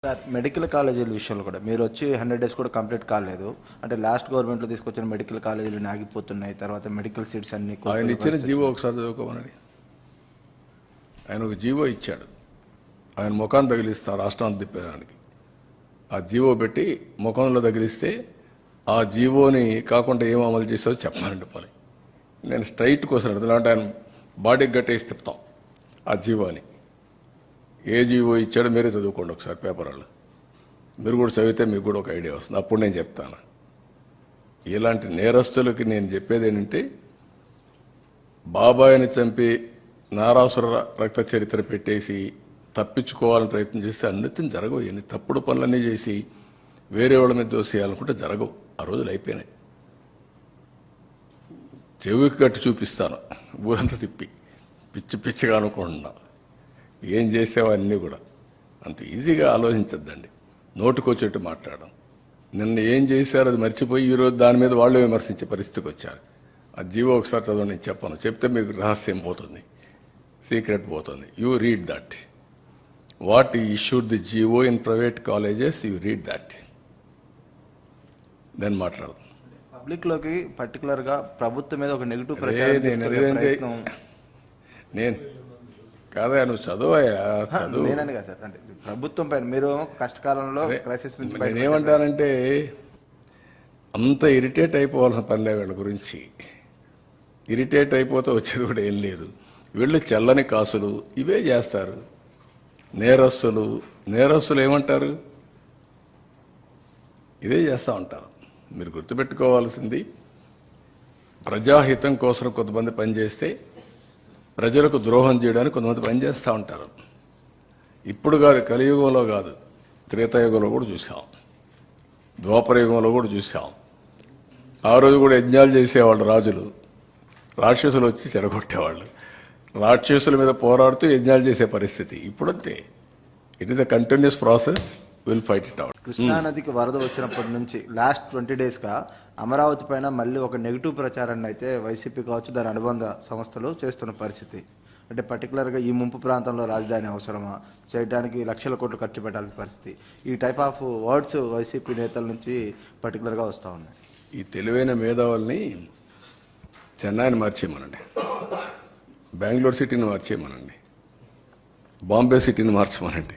Sir medical కాలేజీల విషయంలో కూడా మీరు వచ్చి 100 డేస్ కూడా కంప్లీట్ కాలేదు. అంటే లాస్ట్ గవర్నమెంట్లో తీసుకొచ్చిన మెడికల్ కాలేజీలు ఆగిపోతున్నాయి. తర్వాత మెడికల్ సీట్స్ అన్ని ఆయన ఇచ్చిన జీవో ఒకసారి చదువుకోమని. ఆయన ఒక జీవో ఇచ్చాడు, ఆయన ముఖాన్ని తగిలిస్తా రాష్ట్రాన్ని తిప్పేదానికి. ఆ జీవో పెట్టి ముఖంలో తగిలిస్తే ఆ జీవోని కాకుండా ఏం అమలు చేసావో చెప్పాలంటే పని. నేను స్ట్రైట్ కోసం అంటే ఆయన బాడీకి గట్టేసి తిప్పుతాం ఆ జీవోని. ఏ జీవో ఇచ్చాడో మీరే చదువుకోండి ఒకసారి పేపర్ వాళ్ళు. మీరు కూడా చదివితే మీకు కూడా ఒక ఐడియా వస్తుంది. అప్పుడు నేను చెప్తాను. ఇలాంటి నేరస్తులకి నేను చెప్పేది ఏంటంటే, బాబాయిని చంపి నారాసుర రక్త చరిత్ర పెట్టేసి తప్పించుకోవాలని ప్రయత్నం చేస్తే అన్నిటిని జరగవు. ఎన్ని తప్పుడు పనులన్నీ చేసి వేరే వాళ్ళ మీద దోసేయాలనుకుంటే జరగవు. ఆ రోజులు అయిపోయినాయి. చెవికి కట్టి చూపిస్తాను ఊరంతా తిప్పి పిచ్చి పిచ్చిగా అనుకుంటున్నా. ఏం చేసావో అన్నీ కూడా అంత ఈజీగా ఆలోచించద్దండి. నోటుకొచ్చేట్టు మాట్లాడడం. నిన్న ఏం చేశారో అది మర్చిపోయి ఈరోజు దాని మీద వాళ్ళు విమర్శించే పరిస్థితికి వచ్చారు. ఆ జీవో ఒకసారి చదువు, నేను చెప్పను. చెప్తే మీకు రహస్యం పోతుంది, సీక్రెట్ పోతుంది. You read that. What issued the GO in private colleges, you read that, then మాట్లాడదాం. పబ్లిక్లోకి పర్టికులర్గా ప్రభుత్వం మీద ఒక నెగిటివ్ ప్రచారం నేను కాదా, నువ్వు చదువయ్యా, చదువు. నేనని కదా సార్, అంటే ప్రభుత్వం పైన మీరు కష్టకాలంలో క్రైసిస్ నుంచి నేనేమంటానంటే, అంత ఇరిటేట్ అయిపోవాల్సిన పనిలే వీళ్ళ గురించి. ఇరిటేట్ అయిపోతే వచ్చేది కూడా ఏం లేదు. వీళ్ళు చెల్లని కాసులు ఇవే చేస్తారు. నేరస్తులు ఏమంటారు, ఇదే చేస్తూ ఉంటారు. మీరు గుర్తుపెట్టుకోవాల్సింది, ప్రజాహితం కోసం కొంతమంది పనిచేస్తే ప్రజలకు ద్రోహం చేయడానికి కొంతమంది పనిచేస్తూ ఉంటారు. ఇప్పుడు కాదు, కలియుగంలో కాదు, త్రేతాయుగంలో కూడా చూసాం, ద్వాపరయుగంలో కూడా చూసాం. ఆ రోజు కూడా యజ్ఞాలు చేసేవాళ్ళు రాజులు, రాక్షసులు వచ్చి చెడగొట్టేవాళ్ళు. రాక్షసుల మీద పోరాడుతూ యజ్ఞాలు చేసే పరిస్థితి ఇప్పుడంతే. It is a continuous process. Will fight it out. కృష్ణానదికి వరద వచ్చినప్పటి నుంచి లాస్ట్ 20 డేస్గా అమరావతి పైన మళ్ళీ ఒక నెగిటివ్ ప్రచారాన్ని అయితే వైసీపీ కావచ్చు, దాని అనుబంధ సంస్థలు చేస్తున్న పరిస్థితి. అంటే పర్టికులర్గా ఈ ముంపు ప్రాంతంలో రాజధాని అవసరమా, చేయడానికి లక్షల కోట్లు ఖర్చు పెట్టాల్సిన పరిస్థితి. ఈ టైప్ ఆఫ్ వర్డ్స్ వైసీపీ నేతల నుంచి పర్టికులర్గా వస్తూ ఉన్నాయి. ఈ తెలివైన మేధావుల్ని చెన్నైని మార్చేయమనండి, బెంగళూరు సిటీని మార్చేయమనండి, బాంబే సిటీని మార్చమనండి,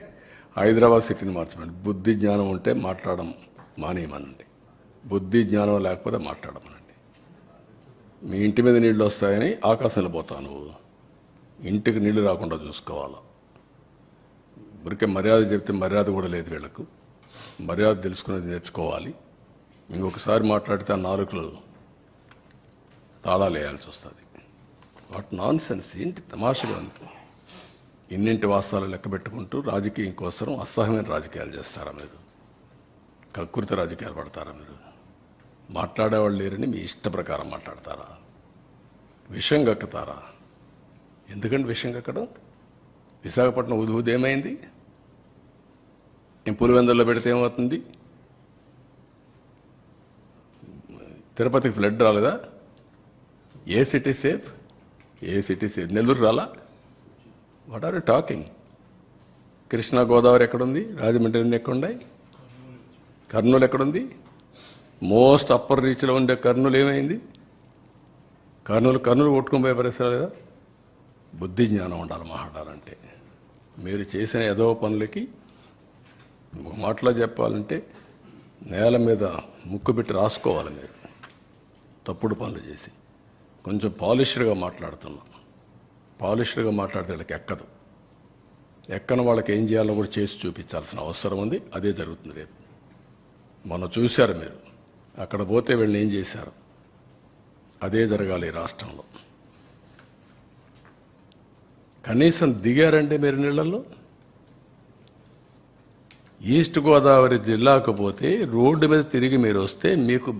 హైదరాబాద్ సిటీని మార్చమనండి. బుద్ధి జ్ఞానం ఉంటే మాట్లాడడం మానేయమనండి. బుద్ధి జ్ఞానం లేకపోతే మాట్లాడమనండి. మీ ఇంటి మీద నీళ్లు వస్తాయని ఆకాశంలో పోతావు నువ్వు. ఇంటికి నీళ్లు రాకుండా చూసుకోవాలి. ఊరికే మర్యాద చెప్తే మర్యాద కూడా లేదు వీళ్లకు. మర్యాద తెలుసుకునేది నేర్చుకోవాలి. ఇంకొకసారి మాట్లాడితే ఆ నాలుకలు తాళాలు వేయాల్సి వస్తుంది. వాట్ నాన్ సెన్స్, ఏంటి తమాషగా ఉంది. ఇన్నింటి వాస్తవాలు లెక్క పెట్టుకుంటూ రాజకీయం కోసం అసహ్యమైన రాజకీయాలు చేస్తారా మీరు? కకృతి రాజకీయాలు పడతారా మీరు? మాట్లాడేవాళ్ళు లేరని మీ ఇష్ట ప్రకారం మాట్లాడతారా? విషం కక్కుతారా? ఎందుకంటే విషం కక్కడం? విశాఖపట్నం ఉదేమైంది? నేను పులివెందుల్లో పెడితే ఏమవుతుంది? తిరుపతికి ఫ్లడ్ రాలేదా? ఏ సిటీ సేఫ్? ఏ సిటీ సేఫ్? నెల్లూరు రాలా? What are you talking? Krishna Godavari ఎక్కడుంది? రాజమండ్రి ఎక్కడున్నాయి? కర్నూలు ఎక్కడుంది? మోస్ట్ అప్పర్ రీచ్లో ఉండే కర్నూలు ఏమైంది? కర్నూలు కొట్టుకుని పోయే పరిస్థితి లేదా? బుద్ధి జ్ఞానం ఉండాలి మాట్లాడాలంటే. మీరు చేసిన ఏదో పనులకి ఒక మాటలో చెప్పాలంటే నేల మీద ముక్కు పెట్టి రాసుకోవాలి. మీరు తప్పుడు పనులు చేసి కొంచెం పాలిష్డ్గా మాట్లాడుతున్నాం. పాలిష్డ్గా మాట్లాడితే వాళ్ళకి ఎక్కదు. ఎక్కని వాళ్ళకి ఏం చేయాలో కూడా చేసి చూపించాల్సిన అవసరం ఉంది. అదే జరుగుతుంది రేపు. మొన్న చూశారు మీరు, అక్కడ పోతే వీళ్ళని ఏం చేశారు. అదే జరగాలి ఈ రాష్ట్రంలో. కనీసం దిగారంటే మీరు నీళ్ళల్లో. ఈస్ట్ గోదావరి జిల్లాకు పోతే రోడ్డు మీద తిరిగి మీరు వస్తే మీకు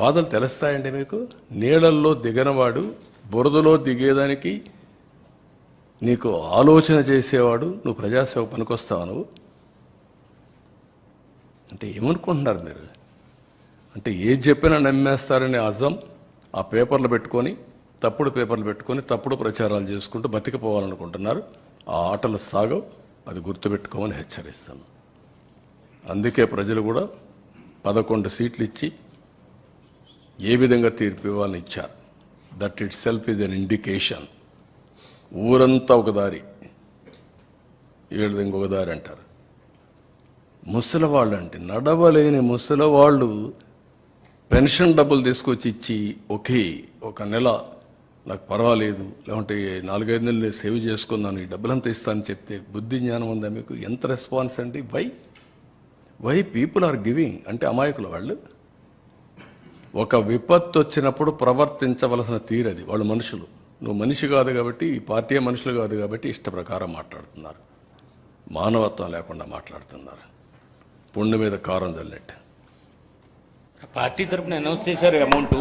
బాధలు తెలుస్తాయండి. మీకు నీళ్ళల్లో దిగనవాడు, బురదలో దిగేదానికి నీకు ఆలోచన చేసేవాడు, నువ్వు ప్రజాసేవ పనికొస్తావు నువ్వు అంటే ఏమనుకుంటున్నారు మీరు? అంటే ఏది చెప్పినా నమ్మేస్తారని అర్థం. ఆ పేపర్లు పెట్టుకొని, తప్పుడు పేపర్లు పెట్టుకొని తప్పుడు ప్రచారాలు చేసుకుంటూ బతికిపోవాలనుకుంటున్నారు. ఆ ఆటలు సాగవు. అది గుర్తుపెట్టుకోమని హెచ్చరిస్తాను. అందుకే ప్రజలు కూడా 11 సీట్లు ఇచ్చి ఏ విధంగా తీర్పు ఇవ్వాలని ఇచ్చారు. That it self is an indication. ఊరంతా ఒక దారి, వీళ్ళది ఇంకొక దారి అంటారు. ముసలివాళ్ళు అంటే నడవలేని ముసలివాళ్ళు పెన్షన్ డబ్బులు తీసుకొచ్చి ఇచ్చి ఒక నెల నాకు పర్వాలేదు, లేకుంటే 4-5 నెలలు సేవ్ చేసుకున్నాను, ఈ డబ్బులంతా ఇస్తానని చెప్తే బుద్ధి జ్ఞానం ఉందా మీకు? ఎంత రెస్పాన్స్ అండి? వై పీపుల్ ఆర్ గివింగ్ అంటే అమాయకులు వాళ్ళు. ఒక విపత్తు వచ్చినప్పుడు ప్రవర్తించవలసిన తీరది. వాళ్ళు మనుషులు, నువ్వు మనిషి కాదు కాబట్టి, ఈ పార్టీ మనుషులు కాదు కాబట్టి ఇష్ట ప్రకారం మాట్లాడుతున్నారు, మానవత్వం లేకుండా మాట్లాడుతున్నారు, పుండు మీద కారం చల్లెట్టు. పార్టీ తరపున అనౌన్స్ చేశారు అమౌంట్,